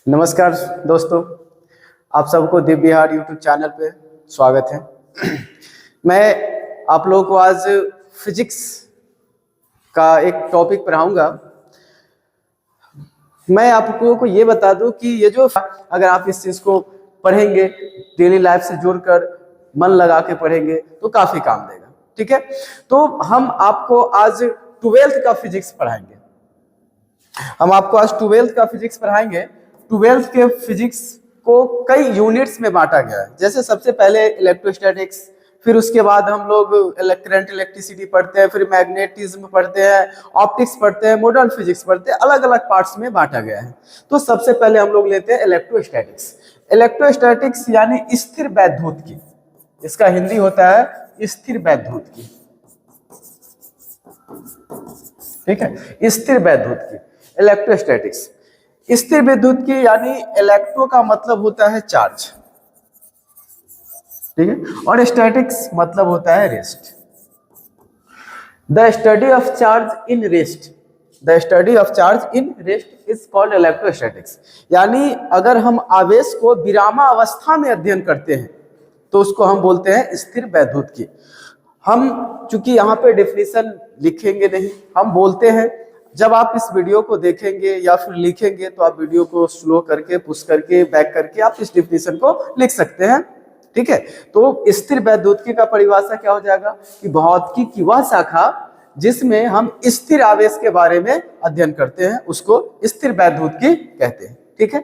नमस्कार दोस्तों, आप सबको दिव्य बिहार यूट्यूब चैनल पे स्वागत है। मैं आप लोगों को आज फिजिक्स का एक टॉपिक पढ़ाऊंगा। मैं आपको को ये बता दूं कि ये जो अगर आप इस चीज़ को पढ़ेंगे, डेली लाइफ से जुड़कर मन लगा के पढ़ेंगे तो काफ़ी काम देगा। ठीक है, तो हम आपको आज 12th का फिजिक्स पढ़ाएंगे। हम आपको आज 12th का फिजिक्स पढ़ाएंगे। 12th के फिजिक्स को कई यूनिट्स में बांटा गया है। जैसे सबसे पहले इलेक्ट्रोस्टैटिक्स, फिर उसके बाद हम लोग करंट इलेक्ट्रिसिटी पढ़ते हैं, फिर मैग्नेटिज्म पढ़ते हैं, ऑप्टिक्स पढ़ते हैं, मॉडर्न फिजिक्स पढ़ते हैं। अलग अलग पार्ट्स में बांटा गया है। तो सबसे पहले हम लोग लेते हैं इलेक्ट्रोस्टैटिक्स। इलेक्ट्रोस्टैटिक्स यानी स्थिर वैद्युत की, इसका हिंदी होता है स्थिर वैद्युत की। ठीक है, स्थिर वैद्युत की इलेक्ट्रोस्टैटिक्स। स्थिर विद्युत की यानी इलेक्ट्रो का मतलब होता है चार्ज, ठीक है, और स्टैटिक्स मतलब होता है rest. The study of charge in rest, the study of charge in rest is called electrostatics. यानी अगर हम आवेश को विरामावस्था में अध्ययन करते हैं तो उसको हम बोलते हैं स्थिर वैद्युत की। हम चूंकि यहाँ पे डेफिनेशन लिखेंगे नहीं, हम बोलते हैं। जब आप इस वीडियो को देखेंगे या फिर लिखेंगे तो आप वीडियो को स्लो करके, पुश करके, बैक करके आप इस डेफिनेशन को लिख सकते हैं। ठीक है, तो स्थिर वैद्युतिकी का परिभाषा क्या हो जाएगा कि भौतिकी की वह शाखा जिसमें हम स्थिर आवेश के बारे में अध्ययन करते हैं उसको स्थिर वैद्युतिकी कहते हैं। ठीक है,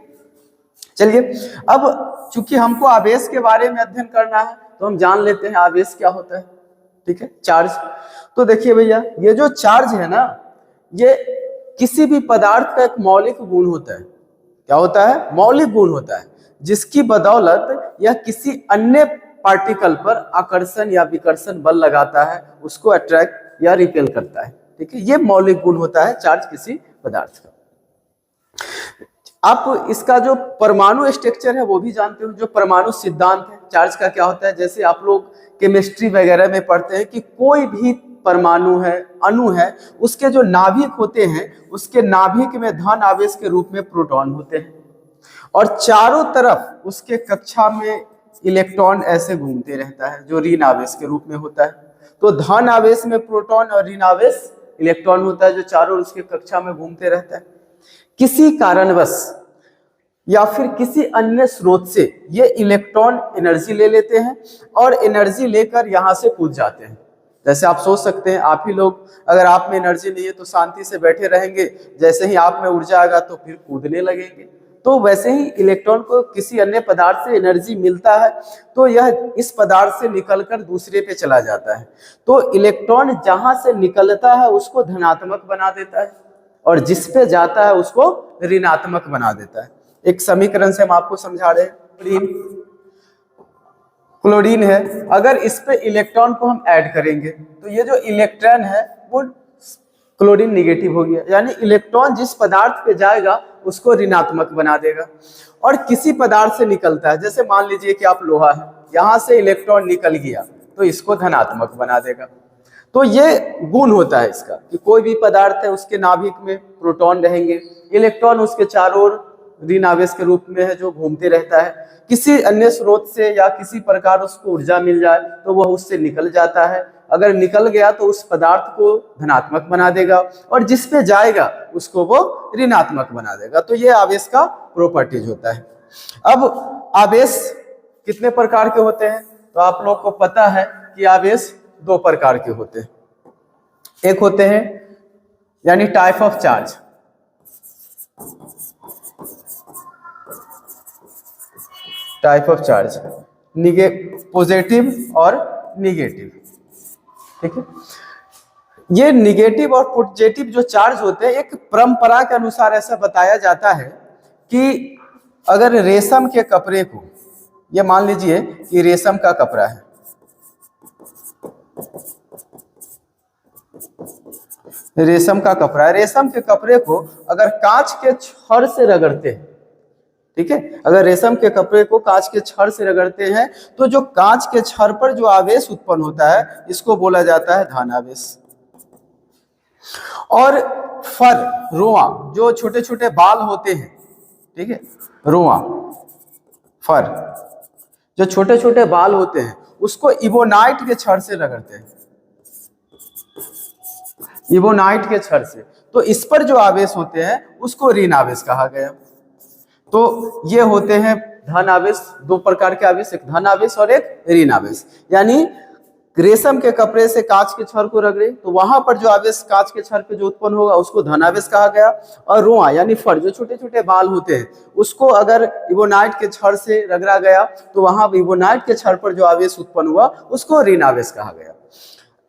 चलिए अब चूंकि हमको आवेश के बारे में अध्ययन करना है तो हम जान लेते हैं आवेश क्या होता है। ठीक है, चार्ज। तो देखिए भैया, ये जो चार्ज है ना, ये किसी भी पदार्थ का एक मौलिक गुण होता है। क्या होता है? मौलिक गुण होता है, जिसकी बदौलत यह किसी अन्य पार्टिकल पर आकर्षण या विकर्षण बल लगाता है, उसको अट्रैक्ट या रिपेल करता है। ठीक है, ये मौलिक गुण होता है चार्ज किसी पदार्थ का। आप इसका जो परमाणु स्ट्रक्चर है वो भी जानते हो, जो परमाणु सिद्धांत है चार्ज का क्या होता है। जैसे आप लोग केमिस्ट्री वगैरह में पढ़ते हैं कि कोई भी परमाणु है, अणु है, उसके जो नाभिक होते हैं, उसके नाभिक में धन आवेश के रूप में प्रोटॉन होते हैं और चारों तरफ उसके कक्षा में इलेक्ट्रॉन ऐसे घूमते रहता है जो ऋण आवेश के रूप में होता है। तो धन आवेश में प्रोटॉन और ऋण आवेश इलेक्ट्रॉन होता है जो चारों उसके कक्षा में घूमते रहता है। किसी कारणवश या फिर किसी अन्य स्रोत से ये इलेक्ट्रॉन एनर्जी ले लेते हैं और एनर्जी लेकर यहाँ से कूद जाते हैं। जैसे आप सोच सकते हैं, आप ही लोग, अगर आप में एनर्जी नहीं है तो शांति से बैठे रहेंगे, जैसे ही आप में ऊर्जा आएगा तो फिर कूदने लगेंगे। तो वैसे ही इलेक्ट्रॉन को किसी अन्य पदार्थ से एनर्जी मिलता है तो यह इस पदार्थ से निकलकर दूसरे पे चला जाता है। तो इलेक्ट्रॉन जहां से निकलता है उसको धनात्मक बना देता है और जिस पे जाता है उसको ऋणात्मक बना देता है। एक समीकरण से हम आपको समझा रहे हैं। क्लोरीन है, अगर इस पे इलेक्ट्रॉन को हम ऐड करेंगे तो ये जो इलेक्ट्रॉन है वो क्लोरीन निगेटिव हो गया, यानी इलेक्ट्रॉन जिस पदार्थ पे जाएगा उसको ऋणात्मक बना देगा। और किसी पदार्थ से निकलता है, जैसे मान लीजिए कि आप लोहा है, यहाँ से इलेक्ट्रॉन निकल गया तो इसको धनात्मक बना देगा। तो ये गुण होता है इसका कि कोई भी पदार्थ है उसके नाभिक में प्रोटॉन रहेंगे, इलेक्ट्रॉन उसके चारों ओर ऋण आवेश के रूप में है जो घूमते रहता है। किसी अन्य स्रोत से या किसी प्रकार उसको ऊर्जा मिल जाए तो वह उससे निकल जाता है। अगर निकल गया तो उस पदार्थ को धनात्मक बना देगा और जिस पे जाएगा उसको वो ऋणात्मक बना देगा। तो ये आवेश का प्रॉपर्टीज होता है। अब आवेश कितने प्रकार के होते हैं तो आप लोग को पता है कि आवेश दो प्रकार के होते हैं। एक होते हैं यानी type of charge, type of charge, positive और निगेटिव। ठीक है, ये निगेटिव और पॉजिटिव जो चार्ज होते हैं, एक परंपरा के अनुसार ऐसा बताया जाता है कि अगर रेशम के कपड़े को, ये मान लीजिए कि रेशम का कपड़ा है, रेशम का कपड़ा है, रेशम के कपड़े को अगर कांच के छड़ से रगड़ते हैं, ठीक है, अगर रेशम के कपड़े को कांच के छड़ से रगड़ते हैं तो जो कांच के छड़ पर जो आवेश उत्पन्न होता है इसको बोला जाता है धन आवेश। और फर, रोआ, जो छोटे छोटे बाल होते हैं ठीक है, रोआ, फर, जो छोटे छोटे बाल होते हैं उसको इबोनाइट के छड़ से रगड़ते हैं, इबोनाइट के छड़ से। तो इस पर जो आवेश होते हैं उसको ऋण आवेश कहा गया। तो ये होते हैं धन आवेश, दो प्रकार के आवेश, एक धन आवेश और एक ऋण आवेश। यानी रेशम के कपड़े से कांच के छड़ को रगड़े तो वहां पर जो आवेश कांच के छड़ पे जो उत्पन्न होगा उसको धन आवेश कहा गया। और रोआ यानी फर, जो छोटे छोटे बाल होते हैं उसको अगर इबोनाइट के छड़ से रगड़ा गया तो वहां इबोनाइट के छड़ पर जो आवेश उत्पन्न हुआ उसको ऋण आवेश कहा गया।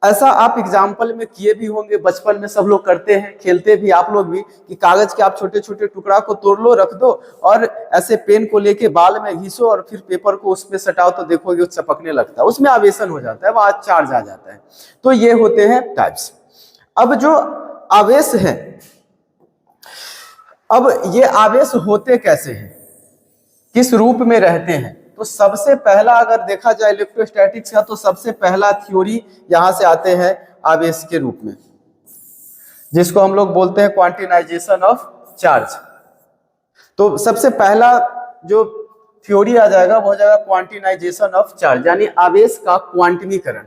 ऐसा आप एग्जाम्पल में किए भी होंगे, बचपन में सब लोग करते हैं, खेलते भी आप लोग भी, कि कागज के आप छोटे छोटे टुकड़ा को तोड़ लो, रख दो और ऐसे पेन को लेके बाल में घिसो और फिर पेपर को उसमें सटाओ तो देखोगे वो चपकने लगता है, उसमें आवेशन हो जाता है, वहां चार्ज आ जाता है। तो ये होते हैं टाइप्स। अब जो आवेश है, अब ये आवेश होते कैसे हैं, किस रूप में रहते हैं? तो सबसे पहला अगर देखा जाए इलेक्ट्रोस्टैटिक्स का तो सबसे पहला थ्योरी यहां से आते हैं आवेश के रूप में, जिसको हम लोग बोलते हैं क्वांटिनाइजेशन ऑफ चार्ज। तो सबसे पहला जो थ्योरी आ जाएगा वो हो जाएगा क्वांटिनाइजेशन ऑफ चार्ज, यानी आवेश का क्वांटमीकरण।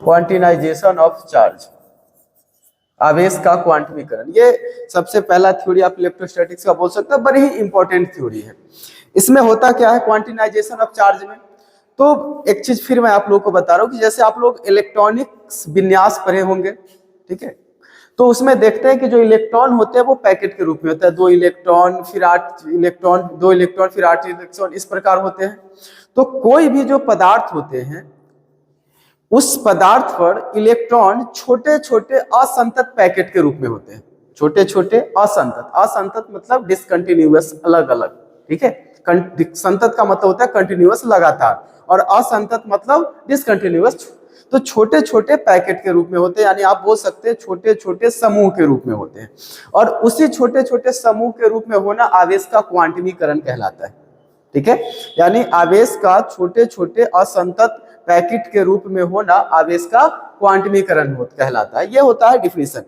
क्वांटिनाइजेशन ऑफ चार्ज, आवेश का क्वांटमीकरण, ये सबसे पहला थ्योरी आप इलेक्ट्रोस्टैटिक्स का बोल सकते हैं, बड़ी ही इंपॉर्टेंट थ्योरी है। इसमें होता क्या है क्वांटिनाइजेशन ऑफ चार्ज में? तो एक चीज फिर मैं आप लोगों को बता रहा हूं कि जैसे आप लोग इलेक्ट्रॉनिक्स विन्यास पढ़े होंगे, ठीक है, तो उसमें देखते हैं कि जो इलेक्ट्रॉन होते हैं वो पैकेट के रूप में होता है, 2 इलेक्ट्रॉन फिर 8 इलेक्ट्रॉन, 2 इलेक्ट्रॉन फिर 8 इलेक्ट्रॉन, इस प्रकार होते हैं। तो कोई भी जो पदार्थ होते हैं उस पदार्थ पर इलेक्ट्रॉन छोटे छोटे असंतत पैकेट के रूप में होते हैं, छोटे छोटे असंतत, असंतत मतलब डिसकंटिन्यूअस, अलग अलग, ठीक है। संतत का मतलब होता है कंटिन्यूअस, लगातार, और असंतत मतलब डिसकंटिन्यूअस। तो छोटे छोटे पैकेट के रूप में होते हैं, यानी आप बोल सकते हैं छोटे छोटे समूह के रूप में होते हैं। और उसी छोटे छोटे समूह के रूप में होना आवेश का क्वांटमीकरण कहलाता है, ठीक है। यानी आवेश का छोटे छोटे असंतत पैकेट के रूप में होना आवेश का क्वांटमीकरण कहलाता है। यह होता है डिफिनीशन।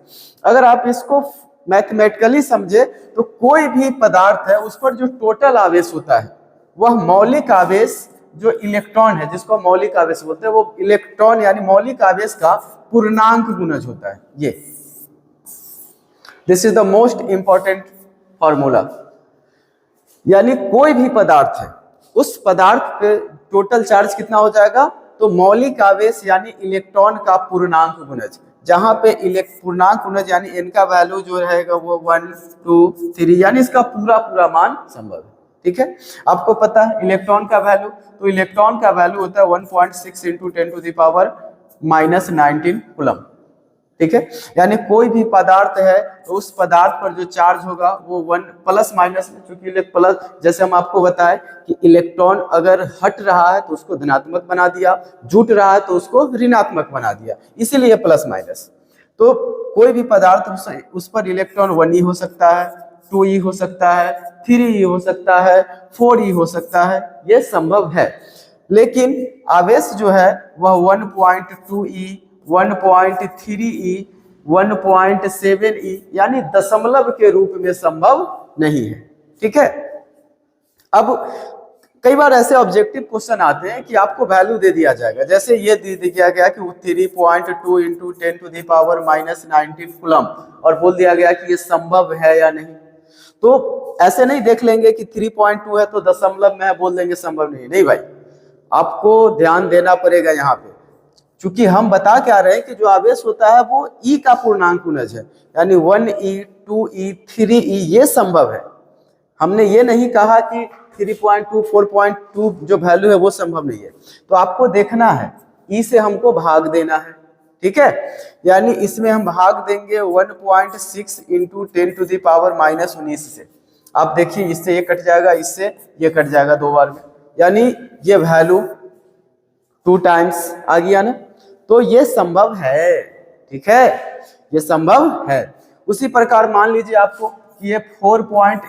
अगर आप इसको मैथमेटिकली समझे तो कोई भी पदार्थ है उस पर जो टोटल आवेश होता है वह मौलिक आवेश जो इलेक्ट्रॉन है, जिसको मौलिक आवेश बोलते हैं, वो इलेक्ट्रॉन यानी मौलिक आवेश का पूर्णांक गुणज होता है। ये this is the most important formula. यानी कोई भी पदार्थ है उस पदार्थ पे टोटल चार्ज कितना हो जाएगा, तो मौलिक आवेश यानी इलेक्ट्रॉन का पूर्णांक गुणज, जहां पे पूर्णांक गुणज यानी n का वैल्यू जो रहेगा वो 1 2 3 यानी इसका पूरा पूरा मान संभव है, ठीक है। आपको पता है इलेक्ट्रॉन का वैल्यू, तो इलेक्ट्रॉन का वैल्यू होता है 1.6 × 10⁻⁻19 कूलम, ठीक है। यानी कोई भी पदार्थ है तो उस पदार्थ पर जो चार्ज होगा वो 1 प्लस माइनस में, चूंकि प्लस, जैसे हम आपको बताएं कि इलेक्ट्रॉन अगर हट रहा है तो उसको धनात्मक बना दिया, जुट रहा है तो उसको ऋणात्मक बना दिया, इसीलिए प्लस माइनस। तो कोई भी पदार्थ उस पर इलेक्ट्रॉन 1e हो सकता है, 2e हो सकता है, 3e हो सकता है, 4e हो सकता है, ये संभव है। लेकिन आवेश जो है वह 1.2e 1.3e 1.7e यानी दशमलव के रूप में संभव नहीं है, ठीक है। अब कई बार ऐसे ऑब्जेक्टिव क्वेश्चन आते हैं कि आपको वैल्यू दे दिया जाएगा, जैसे ये दे दिया गया कि 3.2 × 10⁻⁻19 कूलम, और बोल दिया गया कि ये संभव है या नहीं। तो ऐसे नहीं देख लेंगे कि 3.2 है तो दशमलव में है बोल देंगे संभव नहीं, नहीं भाई, आपको ध्यान देना पड़ेगा यहाँ पे, क्योंकि हम बता क्या रहे हैं कि जो आवेश होता है वो E का पूर्णांक गुणज है, यानी 1e 2e 3e ये संभव है। हमने ये नहीं कहा कि 3.2 4.2 जो वैल्यू है वो संभव नहीं है। तो आपको देखना है E से हमको भाग देना है, ठीक है। यानी इसमें हम भाग देंगे 1.6 × 10⁻⁻19 से। आप देखिए इससे ये कट जाएगा, इससे ये कट जाएगा 2 बार में, यानी ये वैल्यू 2 टाइम्स आ गया ना, तो ये संभव है, ठीक है, ये संभव है। उसी प्रकार मान लीजिए आपको कि ये 4.8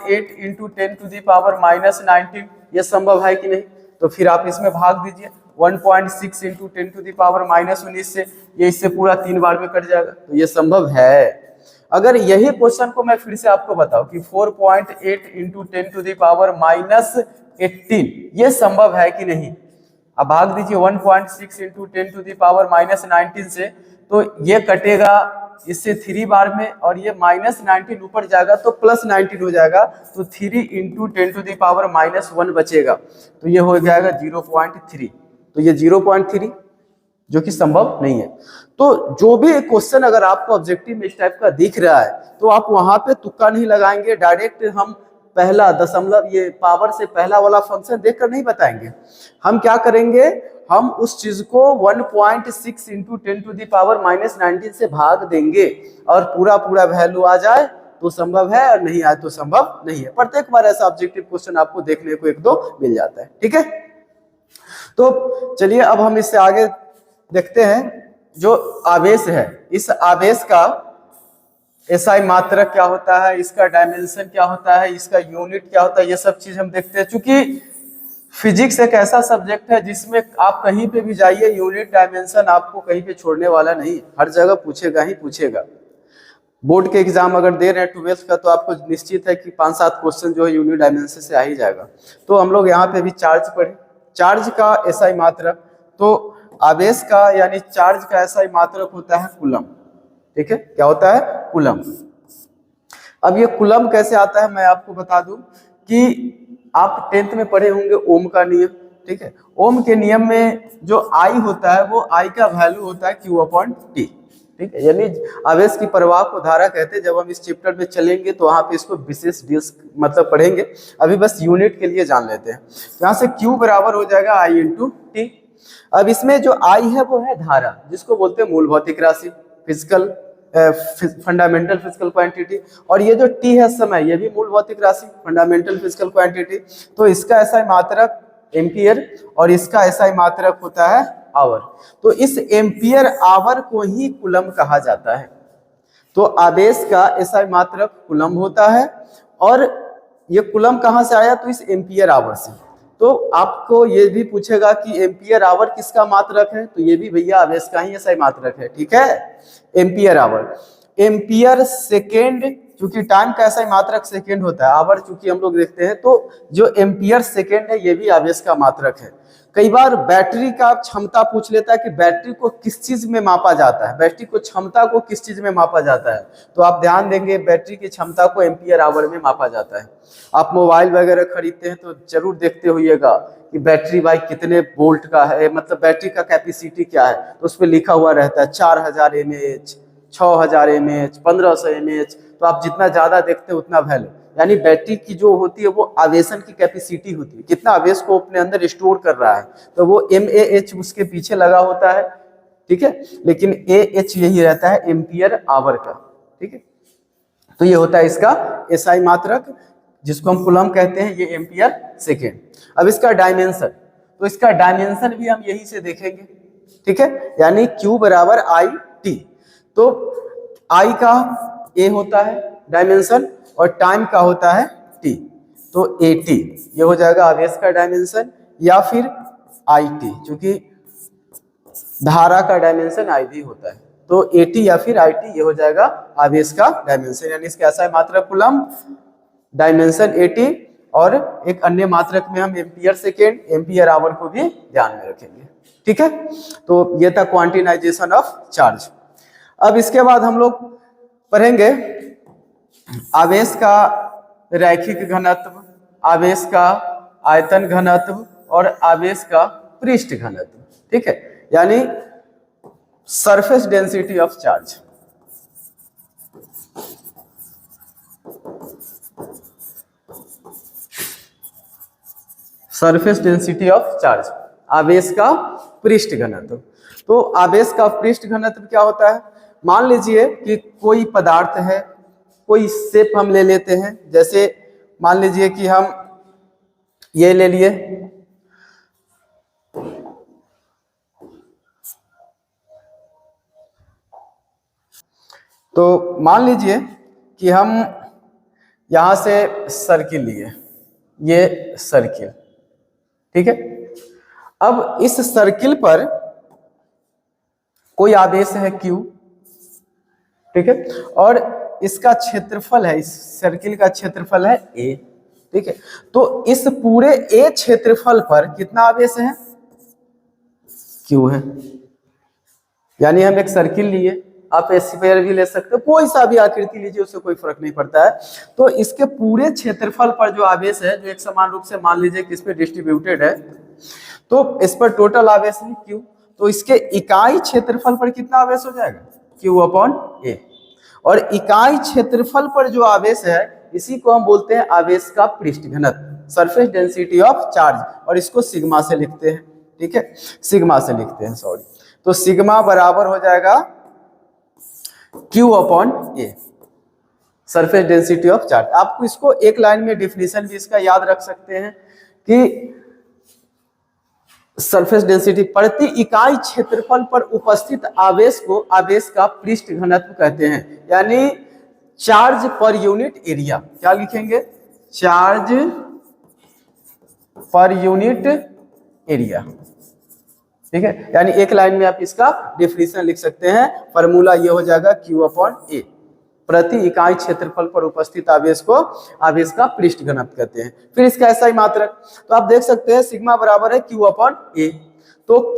× 10⁻⁻19 ये संभव है कि नहीं, तो फिर आप इसमें भाग दीजिए, 1.6 इंटू 10⁻⁻19 से, ये इससे पूरा 3 बार में कट जाएगा, तो ये संभव है। अगर यही क्वेश्चन को मैं फिर से आपको बताऊं कि 4.8 इंटू 10⁻⁻18 ये संभव है कि नहीं, अब भाग दीजिए 1.6 इंटू 10⁻⁻19 से, तो ये कटेगा इससे 3 बार में, और ये -19 ऊपर जाएगा तो +19 हो जाएगा, तो 3 इंटू 10⁻⁻1 बचेगा, तो ये हो जाएगा 0.3, तो ये 0.3 जो कि संभव नहीं है। तो जो भी क्वेश्चन अगर आपको ऑब्जेक्टिव में इस टाइप का दिख रहा है तो आप वहां पे तुक्का नहीं लगाएंगे, डायरेक्ट हम पहला दशमलव ये पावर से पहला वाला फंक्शन देखकर नहीं बताएंगे। हम क्या करेंगे, हम उस चीज को 1.6 इंटू 10⁻⁻19 से भाग देंगे, और पूरा पूरा वैल्यू आ जाए तो संभव है, और नहीं आए तो संभव नहीं है। प्रत्येक बार ऐसा ऑब्जेक्टिव क्वेश्चन आपको देखने को 1-2 मिल जाता है। ठीक है, तो चलिए अब हम इससे आगे देखते हैं। जो आवेश है, इस आवेश का एसआई मात्रक क्या होता है, इसका डायमेंशन क्या होता है, इसका यूनिट क्या होता है, ये सब चीज हम देखते हैं। चूंकि फिजिक्स एक ऐसा सब्जेक्ट है जिसमें आप कहीं पे भी जाइए, यूनिट डायमेंशन आपको कहीं पे छोड़ने वाला नहीं, हर जगह पूछेगा ही पूछेगा। बोर्ड के एग्जाम अगर दे रहे हैं 12th का, तो आपको निश्चित है कि 5-7 क्वेश्चन जो है यूनिट डायमेंशन से आ ही जाएगा। तो हम लोग यहाँ पे भी चार्ज पढ़े, चार्ज का एसआई मात्रक, तो आवेश का यानी चार्ज का एसआई मात्रक होता है कूलम। ठीक है, क्या होता है, कूलम। अब ये कूलम कैसे आता है मैं आपको बता दूं कि आप 10th में पढ़े होंगे ओम का नियम। ठीक है, ओम के नियम में जो आई होता है वो आई का वैल्यू होता है Q/T। ठीक है, यानी आवेश की प्रवाह को धारा कहते हैं। जब हम इस चैप्टर में चलेंगे तो वहां पे इसको विशेष मतलब पढ़ेंगे, अभी बस यूनिट के लिए जान लेते हैं। यहाँ से Q बराबर हो जाएगा I × T। अब इसमें जो I है वो है धारा, जिसको बोलते हैं मूल भौतिक राशि, फिजिकल फंडामेंटल फिजिकल क्वांटिटी, और ये जो T है समय, ये भी मूल भौतिक राशि, फंडामेंटल फिजिकल क्वांटिटी। तो इसका एसआई मात्रक एम्पियर और इसका एसआई मात्रक होता है आवर। तो इस एम्पियर आवर को ही कूलम कहा जाता है। तो आवेश का एसआई मात्रक कूलम होता है, और ये कूलम कहाँ से आया, तो इस एम्पियर आवर से। तो आपको ये भी पूछेगा कि एम्पियर आवर किसका मात्रक है, तो ये भी भैया आवेश का ही एसआई मात्रक है। ठीक है, एम्पियर आवर, एम्पियर सेकेंड, क्योंकि टाइम का एसआई मात्रक सेकेंड होता है, आवर चूंकि हम लोग देखते हैं, तो जो एम्पियर सेकेंड है ये भी आवेश का मात्रक है। कई बार बैटरी का क्षमता पूछ लेता है कि बैटरी को किस चीज में मापा जाता है, बैटरी को क्षमता को किस चीज में मापा जाता है, तो आप ध्यान देंगे बैटरी की क्षमता को एम्पियर आवर में मापा जाता है। आप मोबाइल वगैरह खरीदते हैं तो जरूर देखते होइएगा कि बैटरी भाई कितने वोल्ट का है, मतलब बैटरी का कैपेसिटी क्या है, तो उस पर लिखा हुआ रहता है 4000 mAh, 6000 mAh, 1500 mAh। तो आप जितना ज्यादा देखते हैं उतना वैल्यू, यानी बैटरी की जो होती है वो आवेशन की कैपेसिटी होती है, कितना आवेश को अपने अंदर स्टोर कर रहा है, तो वो mAh उसके पीछे लगा होता है। ठीक है, लेकिन AH यही रहता है एम्पियर आवर का। ठीक है, तो ये होता है इसका एसआई मात्रक, जिसको हम कूलम कहते हैं, ये एम्पियर सेकेंड। अब इसका डायमेंशन, तो इसका डायमेंशन भी हम यही से देखेंगे। ठीक है, यानी Q बराबर I/T। तो I का A होता है डायमेंशन, और टाइम का होता है T, तो AT ये हो जाएगा आवेश का डायमेंशन, या फिर IT, क्योंकि धारा का डायमेंशन I भी होता है, तो AT या फिर IT ये हो जाएगा आवेश का डायमेंशन। यानी इसका ऐसा मात्रक कूलम, डायमेंशन AT, और एक अन्य मात्रक में हम एम्पियर सेकेंड, एम्पियर आवर को भी ध्यान में रखेंगे। ठीक है, तो ये था क्वांटिनाइजेशन ऑफ चार्ज। अब इसके बाद हम लोग पढ़ेंगे आवेश का रैखिक घनत्व, आवेश का आयतन घनत्व, और आवेश का पृष्ठ घनत्व। ठीक है, यानी surface density of charge. Surface density of charge, आवेश का पृष्ठ घनत्व। तो आवेश का पृष्ठ घनत्व क्या होता है, मान लीजिए कि कोई पदार्थ है, कोई शेप हम ले लेते हैं, जैसे मान लीजिए कि हम ये ले लिए, तो मान लीजिए कि हम यहां से सर्किल लिए, ये सर्किल। ठीक है, अब इस सर्किल पर कोई आवेश है Q, ठीक है, और इसका क्षेत्रफल है, इस सर्किल का क्षेत्रफल है A, ठीक है। तो इस पूरे A क्षेत्रफल पर कितना आवेश है? Q है। यानी हम एक सर्किल लिए, आप स्फीयर भी ले सकते हो, कोई सा भी आकृति लीजिए, उससे कोई फर्क नहीं पड़ता है। तो इसके पूरे क्षेत्रफल पर जो आवेश है, जो एक समान रूप से मान लीजिए कि इस पे डिस्ट्रीब्यूटेड है, तो इस पर टोटल आवेश है Q। तो इसके इकाई क्षेत्रफल पर कितना आवेश हो जाएगा? Q/A। और इकाई क्षेत्रफल पर जो आवेश है, इसी को हम बोलते हैं आवेश का पृष्ठ घनत्व, सरफेस डेंसिटी ऑफ चार्ज, और इसको सिग्मा से लिखते हैं, ठीक है, सिग्मा से लिखते हैं, सॉरी। तो सिग्मा बराबर हो जाएगा Q/A, surface density of charge. आपको इसको एक लाइन में डिफिनीशन भी इसका याद रख सकते हैं कि सरफेस डेंसिटी प्रति इकाई क्षेत्रफल पर उपस्थित आवेश को आवेश का पृष्ठ घनत्व कहते हैं, यानी चार्ज पर यूनिट एरिया। क्या लिखेंगे? चार्ज पर यूनिट एरिया, ठीक है। यानी एक लाइन में आप इसका डेफिनेशन लिख सकते हैं। फॉर्मूला ये हो जाएगा Q/A, प्रति इकाई क्षेत्रफल पर उपस्थित आवेश को आवेश का पृष्ठ घनत्व कहते हैं। फिर इसका ऐसा ही मात्रक, तो आप देख सकते हैं सिग्मा बराबर है Q/A। तो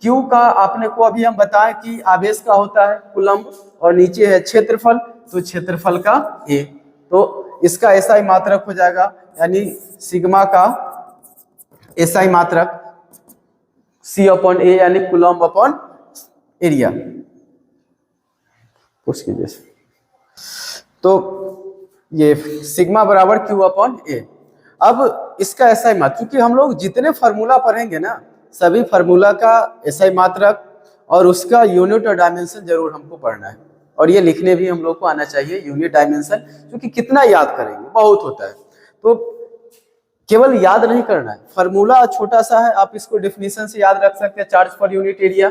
Q का आपने को अभी हम बताएं कि आवेश का होता है कूलम्ब, और नीचे है क्षेत्रफल, तो क्षेत्रफल का A, तो इसका ऐसा ही मात्रक हो जाएगा, यानी सिग्मा का ऐसा ही मात्रक C/A, यानी कूलम्ब/एरिया। उसकी जैसे तो ये सिग्मा बराबर Q/A। अब इसका ऐसा ही मात्रक, क्योंकि हम लोग जितने फार्मूला पढ़ेंगे ना, सभी फार्मूला का ऐसा ही मात्रक और उसका यूनिट और डायमेंशन जरूर हमको पढ़ना है, और ये लिखने भी हम लोग को आना चाहिए, यूनिट डायमेंशन, क्योंकि कितना याद करेंगे, बहुत होता है। तो केवल याद नहीं करना है, फार्मूला छोटा सा है, आप इसको डेफिनेशन से याद रख सकते हैं, चार्ज पर यूनिट एरिया,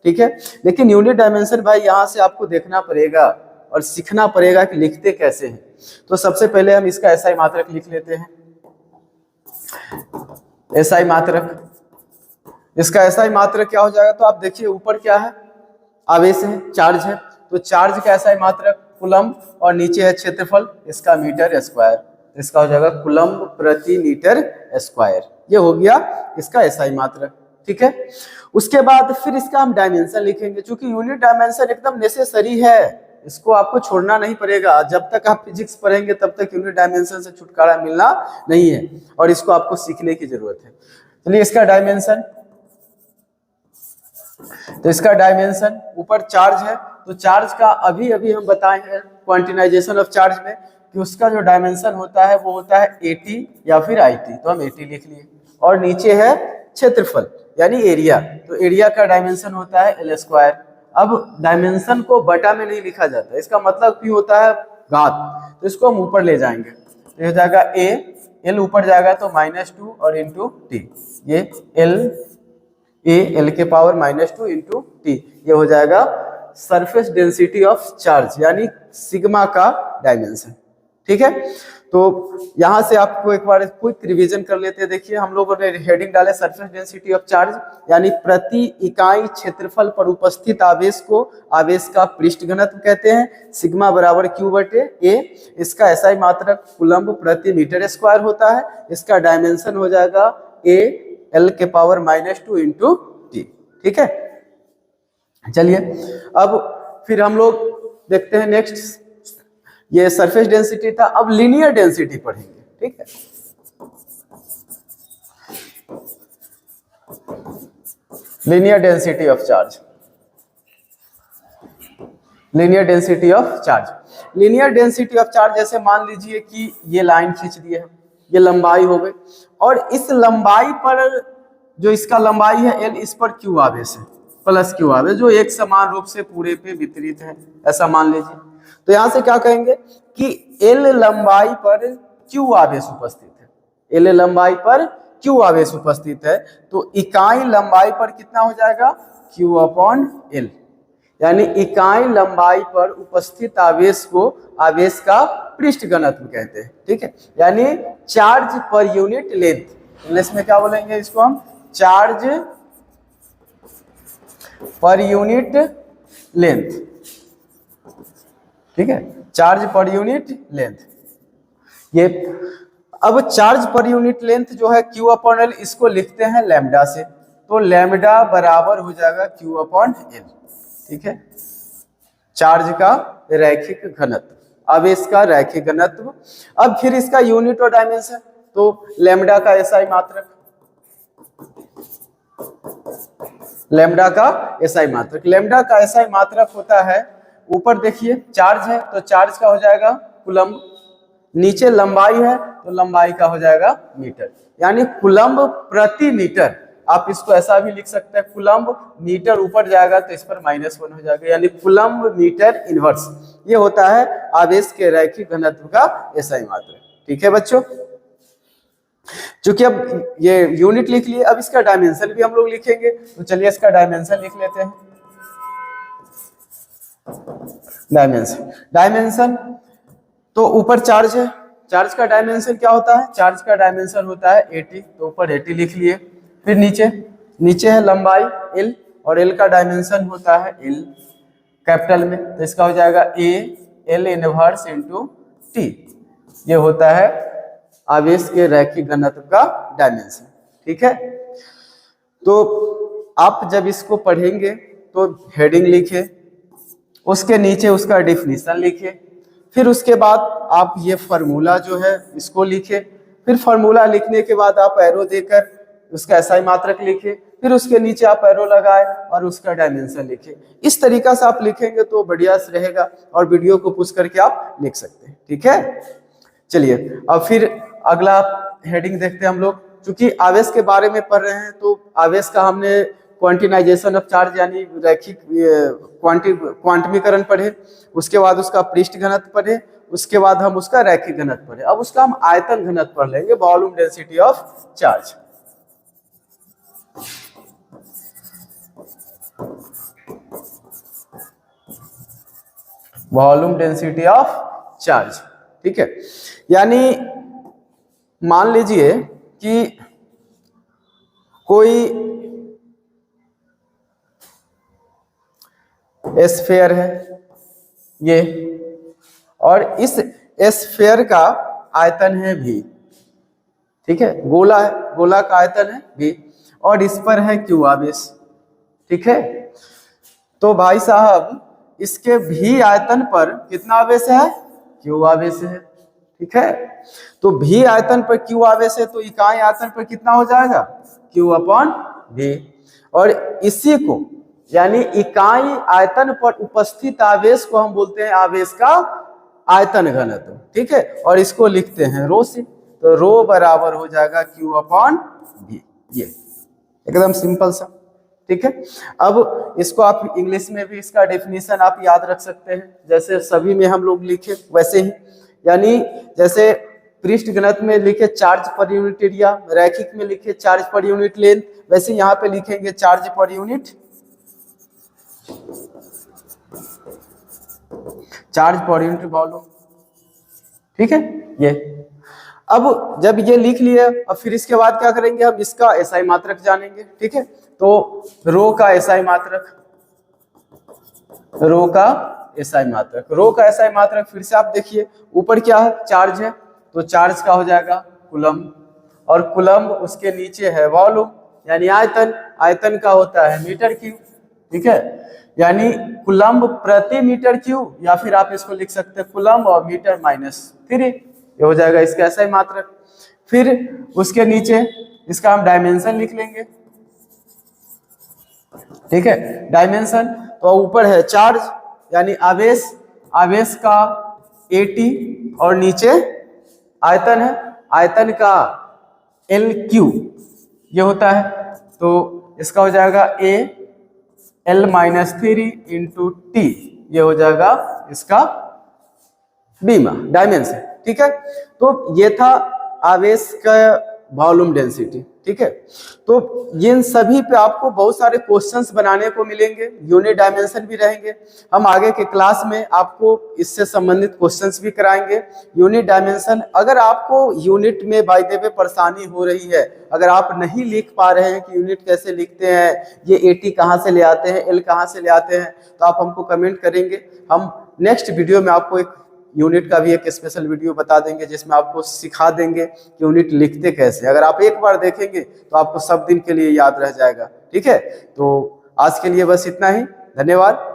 ठीक है। लेकिन यूनिट डायमेंशन भाई यहाँ से आपको देखना पड़ेगा और सीखना पड़ेगा कि लिखते कैसे हैं। तो सबसे पहले हम इसका एसआई मात्रक लिख लेते हैं। एसआई मात्रक, इसका एसआई मात्रक क्या हो जाएगा? तो आप देखिए ऊपर क्या है, आवेश है, चार्ज है, तो चार्ज का एसआई मात्रक कूलम्ब, और नीचे है क्षेत्रफल, इसका मीटर स्क्वायर, इसका हो जाएगा कूलम्ब प्रति मीटर स्क्वायर। ये हो गया इसका एसआई मात्रक, ठीक है। उसके बाद फिर इसका हम डायमेंशन लिखेंगे, क्योंकि यूनिट डायमेंशन एकदम नेसेसरी है, इसको आपको छोड़ना नहीं पड़ेगा। जब तक आप फिजिक्स पढ़ेंगे तब तक यूनिट डायमेंशन से छुटकारा मिलना नहीं है, और इसको आपको सीखने की जरूरत है। चलिए इसका डायमेंशन, तो इसका डायमेंशन ऊपर चार्ज है, तो चार्ज का अभी हम बताए हैं क्वांटिनाइजेशन ऑफ चार्ज में कि उसका जो डायमेंशन होता है वो होता है 80 या फिर IT, तो हम 80 लिख लिए। और नीचे है क्षेत्रफल यानी एरिया, तो एरिया का डायमेंशन होता है L²। अब डायमेंशन को बटा में नहीं लिखा जाता, इसका मतलब क्यों होता है घात, तो इसको हम ऊपर ले जाएंगे, तो हो जाएगा L ऊपर जाएगा तो -2 और इंटू T, ये L के पावर -2 इंटू T, ये हो जाएगा सरफेस डेंसिटी ऑफ चार्ज यानी सिग्मा का डायमेंशन, ठीक है। तो यहां से आपको एक बार क्विक रिवीजन कर लेते हैं। देखिए हम लोगों ने हेडिंग डाले सरफेस डेंसिटी ऑफ चार्ज, यानी प्रति इकाई क्षेत्रफल पर उपस्थित आवेश को आवेश का पृष्ठ घनत्व कहते हैं। सिग्मा बराबर Q/A, इसका एसआई मात्रक कूलम्ब प्रति मीटर स्क्वायर होता है। इसका डायमेंशन हो जाएगा L के पावर -2 इंटू T, ठीक है। चलिए अब फिर हम लोग देखते हैं नेक्स्ट, ये सरफेस डेंसिटी था, अब लीनियर डेंसिटी पढ़ेंगे, ठीक है। Linear density of charge, linear density of charge, linear density of charge, जैसे मान लीजिए कि ये लाइन खींच दी है, ये लंबाई हो गई, और इस लंबाई पर जो इसका लंबाई है L, इस पर Q आवेश है प्लस Q आवेश, जो एक समान रूप से पूरे पे वितरित है, ऐसा मान लीजिए। तो यहां से क्या कहेंगे कि L लंबाई पर Q आवेश उपस्थित है, L लंबाई पर Q आवेश उपस्थित है, तो इकाई लंबाई पर कितना हो जाएगा Q/L, यानी इकाई लंबाई पर उपस्थित आवेश को आवेश का पृष्ठ घनत्व कहते हैं, ठीक है। यानी charge per unit length, English में क्या बोलेंगे इसको हम, चार्ज पर यूनिट लेंथ, ठीक है, चार्ज पर यूनिट लेंथ। ये अब चार्ज पर यूनिट लेंथ जो है Q अपॉन एल, इसको लिखते हैं लैम्डा से, तो लैम्डा बराबर हो जाएगा Q अपॉन एल, ठीक है, चार्ज का रैखिक घनत्व, अब इसका रैखिक घनत्व। अब फिर इसका यूनिट और डायमेंशन, तो लैम्डा का एसआई मात्रक, लैम्डा का एसआई मात्रक, लैम्डा का एसआई मात्रक होता है, ऊपर देखिए चार्ज है तो चार्ज का हो जाएगा कूलम्ब, नीचे लंबाई है तो लंबाई का हो जाएगा मीटर, यानी कूलम्ब प्रति मीटर। आप इसको ऐसा भी लिख सकते हैं, कूलम्ब मीटर ऊपर जाएगा तो इस पर -1 हो जाएगा, यानी कूलम्ब मीटर इनवर्स। ये होता है आवेश के रैखिक घनत्व का एसआई मात्रक, ठीक है बच्चों। चूंकि अब ये यूनिट लिख लिए, अब इसका डायमेंशन भी हम लोग लिखेंगे, तो चलिए इसका डायमेंशन लिख लेते हैं। डायमेंशन तो ऊपर चार्ज है, चार्ज का डायमेंशन क्या होता है, चार्ज का डायमेंशन होता है 80, तो ऊपर 80 लिख लिए। फिर नीचे है लंबाई L, और L का डायमेंशन होता है L कैपिटल में, तो इसका हो जाएगा A L inverse into T, ये होता है आवेश के रैखिक घनत्व का डायमेंशन, ठीक है। तो आप जब इसको पढ़ेंगे तो हेडिंग लिखे, उसके नीचे उसका डेफिनेशन लिखे, फिर उसके बाद आप ये फार्मूला जो है इसको लिखे, फिर फार्मूला लिखने के बाद आप एरो देकर उसका एसआई मात्रक लिखे, फिर उसके नीचे आप एरो लगाए और उसका डायमेंशन लिखे। इस तरीका से आप लिखेंगे तो बढ़िया से रहेगा, और वीडियो को पुश करके आप लिख सकते हैं, ठीक है। चलिए अब फिर अगला हेडिंग देखते हैं हम लोग। क्योंकि आवेश के बारे में पढ़ रहे हैं तो आवेश का हमने क्वांटिनाइजेशन ऑफ चार्ज यानी रैखिक क्वांटमीकरण पढ़े, उसके बाद उसका पृष्ठ घनत्व पढ़े, उसके बाद हम उसका रैखिक घनत्व पढ़े। अब उसका हम आयतन घनत्व पढ़ लेंगे, volume density of charge. Volume density of charge, ठीक है। यानी मान लीजिए कि कोई स्फीयर है ये, और इस स्फीयर का आयतन है v, ठीक है, गोला है, गोला का आयतन है v, और इस पर है q आवेश, ठीक है। तो भाई साहब इसके v आयतन पर कितना आवेश है, q आवेश है, ठीक है। तो v आयतन पर q आवेश है तो इकाई आयतन पर कितना हो जाएगा, q अपॉन v, और इसी को यानी इकाई आयतन पर उपस्थित आवेश को हम बोलते हैं आवेश का आयतन घनत्व, ठीक है, और इसको लिखते हैं रो से, तो रो बराबर हो जाएगा q अपॉन v, ये एकदम सिंपल सा, ठीक है। अब इसको आप इंग्लिश में भी इसका डेफिनेशन आप याद रख सकते हैं, जैसे सभी में हम लोग लिखे वैसे ही, यानी जैसे पृष्ठ घनत्व में लिखे चार्ज पर यूनिट एरिया, रैखिक में लिखे चार्ज पर यूनिट लेंथ, वैसे यहाँ पे लिखेंगे charge per unit, charge per unit volume, ठीक है। ये अब जब ये लिख लिए, अब फिर इसके बाद क्या करेंगे, हम इसका एसआई मात्रक जानेंगे, ठीक है। तो रो का एसआई मात्रक, रो का एसआई मात्रक, रो का एसआई मात्रक फिर से आप देखिए, ऊपर क्या है, चार्ज है, तो चार्ज का हो जाएगा कूलम्ब, और कूलम्ब उसके नीचे है वॉल्यूम यानी आयतन, आयतन का होता है मीटर क्यूब, ठीक है, यानी कूलम्ब प्रति मीटर क्यूब, या फिर आप इसको लिख सकते हैं कूलम्ब और मीटर -3, ये हो जाएगा इसका एसआई मात्रक। फिर उसके नीचे इसका हम डायमेंशन लिख लेंगे, ठीक है, डायमेंशन, तो ऊपर है चार्ज यानी आवेश, आवेश का 80, और नीचे आयतन है, आयतन का LQ ये होता है, तो इसका हो जाएगा A L-3 इंटू T, ये हो जाएगा इसका बीमा डायमेंशन, ठीक है। तो ये था आवेश का वॉल्यूम डेंसिटी। ठीक है, तो इन सभी पे आपको बहुत सारे क्वेश्चंस बनाने को मिलेंगे, यूनिट डायमेंशन भी रहेंगे। हम आगे के क्लास में आपको इससे संबंधित क्वेश्चंस भी कराएंगे। यूनिट डायमेंशन, अगर आपको यूनिट में बाय द वे परेशानी हो रही है, अगर आप नहीं लिख पा रहे हैं कि यूनिट कैसे लिखते हैं, ये 80 कहाँ से ले आते हैं, एल कहाँ से ले आते हैं, तो आप हमको कमेंट करेंगे। हम नेक्स्ट वीडियो में आपको एक यूनिट का भी एक स्पेशल वीडियो बता देंगे, जिसमें आपको सिखा देंगे कि यूनिट लिखते कैसे। अगर आप एक बार देखेंगे तो आपको सब दिन के लिए याद रह जाएगा। ठीक है, तो आज के लिए बस इतना ही। धन्यवाद।